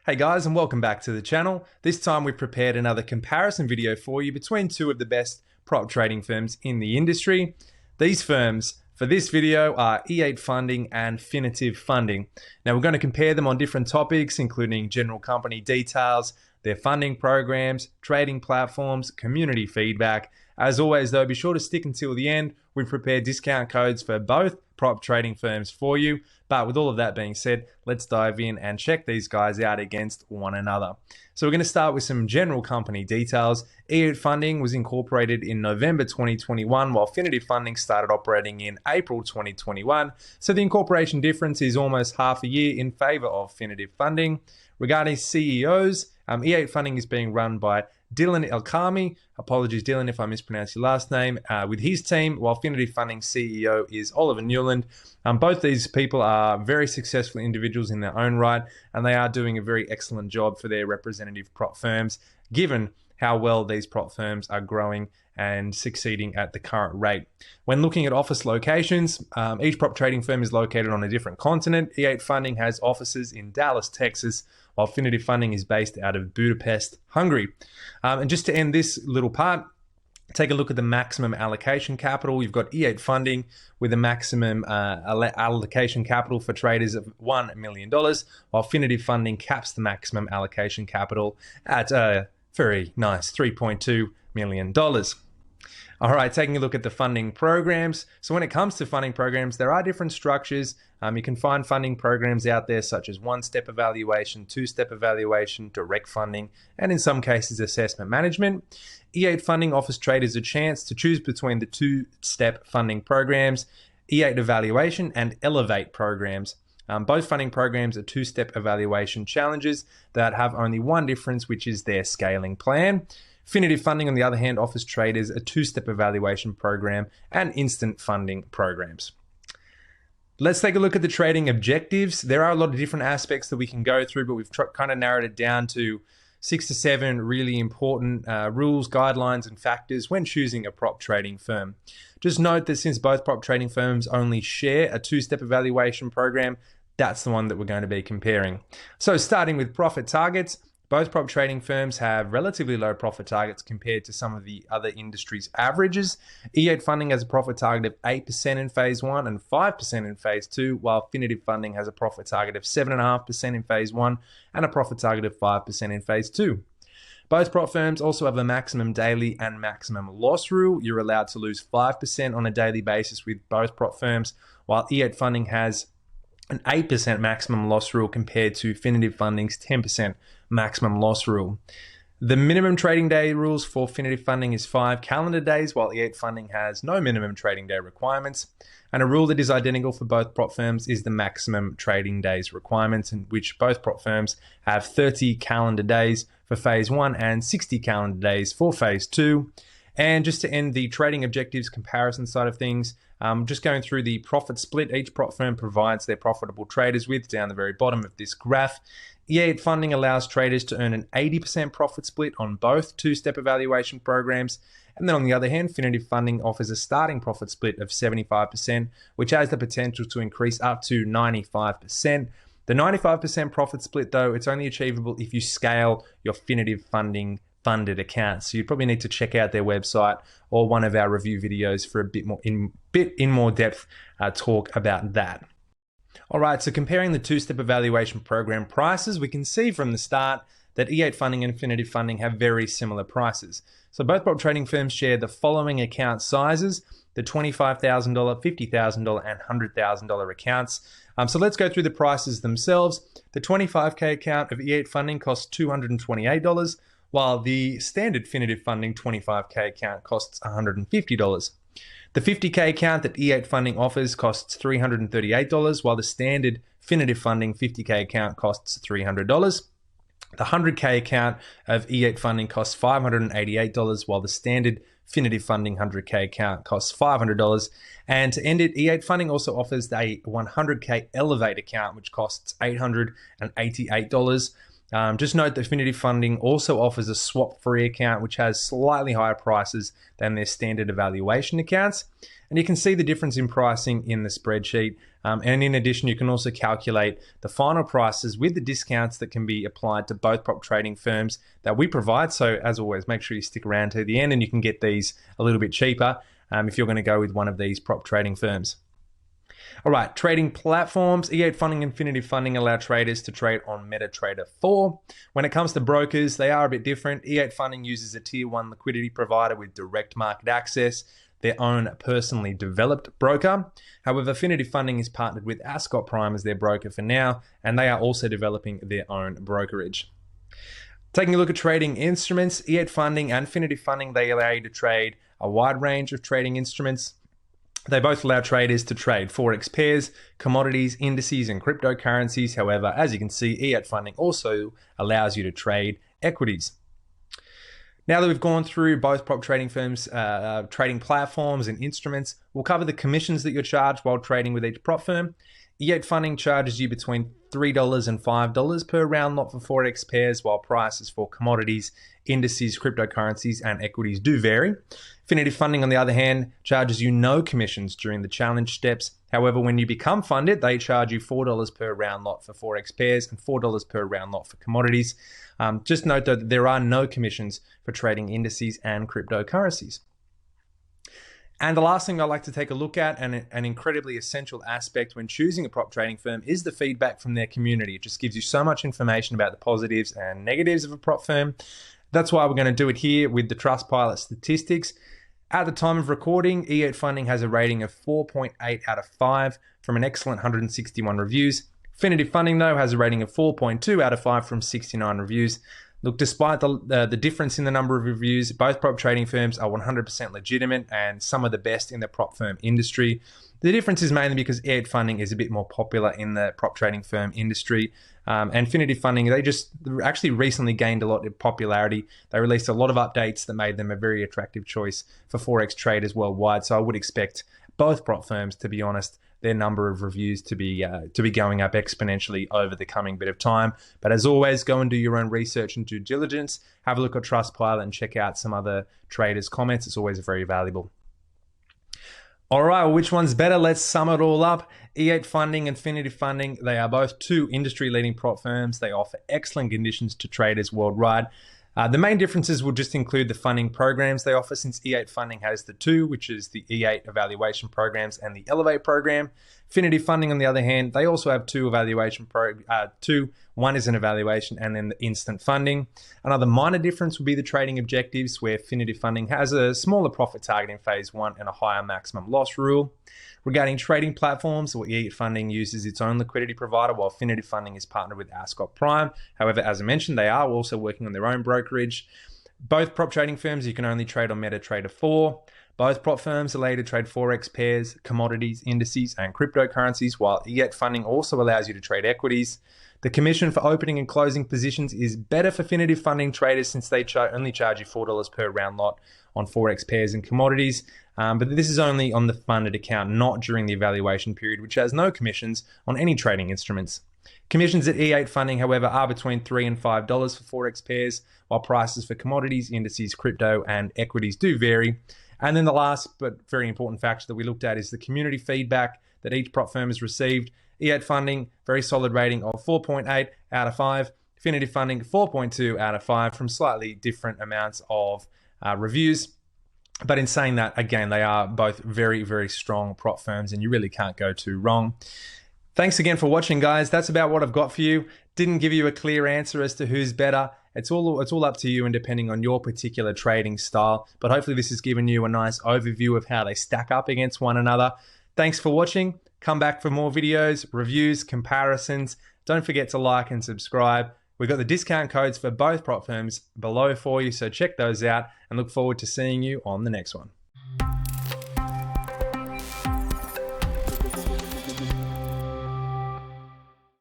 Hey guys, and welcome back to the channel. This time we've prepared another comparison video for you between two of the best prop trading firms in the industry. These firms for this video are E8 Funding and Finotive Funding. Now we're going to compare them on different topics, including general company details, their funding programs, trading platforms, community feedback. As always though, be sure to stick until the end. We've prepared discount codes for both prop trading firms for you. But with all of that being said, let's dive in and check these guys out against one another. So we're going to start with some general company details. E8 Funding was incorporated in November 2021, while Finotive Funding started operating in April 2021. So the incorporation difference is almost half a year in favor of Finotive Funding. Regarding CEOs, E8 Funding is being run by Dylan Elkami, apologies Dylan if I mispronounce your last name, with his team, while Finotive Funding CEO is Oliver Newland. Both these people are very successful individuals in their own right, and they are doing a very excellent job for their representative prop firms, given how well these prop firms are growing and succeeding at the current rate. When looking at office locations, each prop trading firm is located on a different continent. E8 Funding has offices in Dallas, Texas, while Finotive Funding is based out of Budapest, Hungary. And just to end this little part, take a look at the maximum allocation capital. You've got E8 Funding with a maximum allocation capital for traders of $1 million, while Finotive Funding caps the maximum allocation capital at a very nice $3.2 million. All right, taking a look at the funding programs. So when it comes to funding programs, there are different structures. You can find funding programs out there such as one-step evaluation, two-step evaluation, direct funding, and in some cases, assessment management. E8 Funding offers traders a chance to choose between the two-step funding programs, E8 Evaluation and Elevate programs. Both funding programs are two-step evaluation challenges that have only one difference, which is their scaling plan. Finotive Funding, on the other hand, offers traders a two-step evaluation program and instant funding programs. Let's take a look at the trading objectives. There are a lot of different aspects that we can go through, but we've kind of narrowed it down to 6 to 7 really important rules, guidelines, and factors when choosing a prop trading firm. Just note that since both prop trading firms only share a two-step evaluation program, that's the one that we're going to be comparing. So starting with profit targets, both prop trading firms have relatively low profit targets compared to some of the other industry's averages. E8 Funding has a profit target of 8% in phase 1 and 5% in phase 2, while Finotive Funding has a profit target of 7.5% in phase 1 and a profit target of 5% in phase 2. Both prop firms also have a maximum daily and maximum loss rule. You're allowed to lose 5% on a daily basis with both prop firms, while E8 Funding has an 8% maximum loss rule compared to Finotive Funding's 10% maximum loss rule. The minimum trading day rules for Finotive Funding is 5 calendar days, while E8 Funding has no minimum trading day requirements. And a rule that is identical for both prop firms is the maximum trading days requirements, in which both prop firms have 30 calendar days for phase 1 and 60 calendar days for phase 2. And just to end the trading objectives comparison side of things, just going through the profit split each prop firm provides their profitable traders with down the very bottom of this graph. E8 Funding allows traders to earn an 80% profit split on both two-step evaluation programs. And then on the other hand, Finotive Funding offers a starting profit split of 75%, which has the potential to increase up to 95%. The 95% profit split, though, it's only achievable if you scale your Finotive Funding funded accounts. So you probably need to check out their website or one of our review videos for a bit in more depth talk about that. All right, so comparing the two-step evaluation program prices, we can see from the start that E8 Funding and Finotive Funding have very similar prices. So both prop trading firms share the following account sizes: the $25,000, $50,000, and $100,000 accounts. So let's go through the prices themselves. The 25K account of E8 Funding costs $228, while the standard Finotive Funding 25K account costs $150. The 50K account that E8 Funding offers costs $338, while the standard Finotive Funding 50K account costs $300. The 100K account of E8 Funding costs $588, while the standard Finotive Funding 100K account costs $500. And to end it, E8 Funding also offers a 100K Elevate account, which costs $888. Just note that Finotive Funding also offers a swap-free account, which has slightly higher prices than their standard evaluation accounts. And you can see the difference in pricing in the spreadsheet. And in addition, you can also calculate the final prices with the discounts that can be applied to both prop trading firms that we provide. So as always, make sure you stick around to the end and you can get these a little bit cheaper if you're going to go with one of these prop trading firms. All right, trading platforms. E8 Funding and Finotive Funding allow traders to trade on MetaTrader 4. When it comes to brokers, they are a bit different. E8 Funding uses a tier 1 liquidity provider with direct market access, their own personally developed broker. However, Finotive Funding is partnered with Ascot Prime as their broker for now, and they are also developing their own brokerage. Taking a look at trading instruments, E8 Funding and Finotive Funding, they allow you to trade a wide range of trading instruments. They both allow traders to trade Forex pairs, commodities, indices, and cryptocurrencies. However, as you can see, E8 Funding also allows you to trade equities. Now that we've gone through both prop trading firms, trading platforms and instruments, we'll cover the commissions that you're charged while trading with each prop firm. E8 Funding charges you between $3 and $5 per round lot for Forex pairs, while prices for commodities, indices, cryptocurrencies, and equities do vary. Finotive Funding, on the other hand, charges you no commissions during the challenge steps. However, when you become funded, they charge you $4 per round lot for Forex pairs and $4 per round lot for commodities. Just note, though, that there are no commissions for trading indices and cryptocurrencies. And the last thing I'd like to take a look at, and an incredibly essential aspect when choosing a prop trading firm, is the feedback from their community. It just gives you so much information about the positives and negatives of a prop firm. That's why we're going to do it here with the Trustpilot statistics. At the time of recording, E8 Funding has a rating of 4.8 out of 5 from an excellent 161 reviews. Finotive Funding, though, has a rating of 4.2 out of 5 from 69 reviews. Look, despite the difference in the number of reviews, both prop trading firms are 100% legitimate and some of the best in the prop firm industry. The difference is mainly because E8 Funding is a bit more popular in the prop trading firm industry. And Finotive Funding, they actually recently gained a lot of popularity. They released a lot of updates that made them a very attractive choice for Forex traders worldwide. So I would expect both prop firms, to be honest, their number of reviews to be going up exponentially over the coming bit of time. But as always, go and do your own research and due diligence. Have a look at Trustpilot and check out some other traders' comments. It's always very valuable. All right, well, which one's better? Let's sum it all up. E8 Funding and Finotive Funding, they are both two industry-leading prop firms. They offer excellent conditions to traders worldwide. The main differences will just include the funding programs they offer, since E8 Funding has the two, which is the E8 evaluation programs and the Elevate program. Finotive Funding, on the other hand, they also have two evaluation One is an evaluation and then the instant funding. Another minor difference would be the trading objectives, where Finotive Funding has a smaller profit target in phase 1 and a higher maximum loss rule. Regarding trading platforms, E8 Funding uses its own liquidity provider, while Finotive Funding is partnered with Ascot Prime. However, as I mentioned, they are also working on their own brokerage. Both prop trading firms, you can only trade on MetaTrader 4. Both prop firms allow you to trade Forex pairs, commodities, indices, and cryptocurrencies, while E8 Funding also allows you to trade equities. The commission for opening and closing positions is better for Finotive Funding traders, since they only charge you $4 per round lot on Forex pairs and commodities. But this is only on the funded account, not during the evaluation period, which has no commissions on any trading instruments. Commissions at E8 Funding, however, are between $3 and $5 for Forex pairs, while prices for commodities, indices, crypto, and equities do vary. And then the last but very important factor that we looked at is the community feedback that each prop firm has received. E8 Funding, very solid rating of 4.8 out of 5. Finotive Funding, 4.2 out of 5 from slightly different amounts of reviews. But in saying that, again, they are both very, very strong prop firms and you really can't go too wrong. Thanks again for watching, guys. That's about what I've got for you. Didn't give you a clear answer as to who's better. It's all up to you and depending on your particular trading style. But hopefully this has given you a nice overview of how they stack up against one another. Thanks for watching. Come back for more videos, reviews, comparisons. Don't forget to like and subscribe. We've got the discount codes for both prop firms below for you, so check those out and look forward to seeing you on the next one.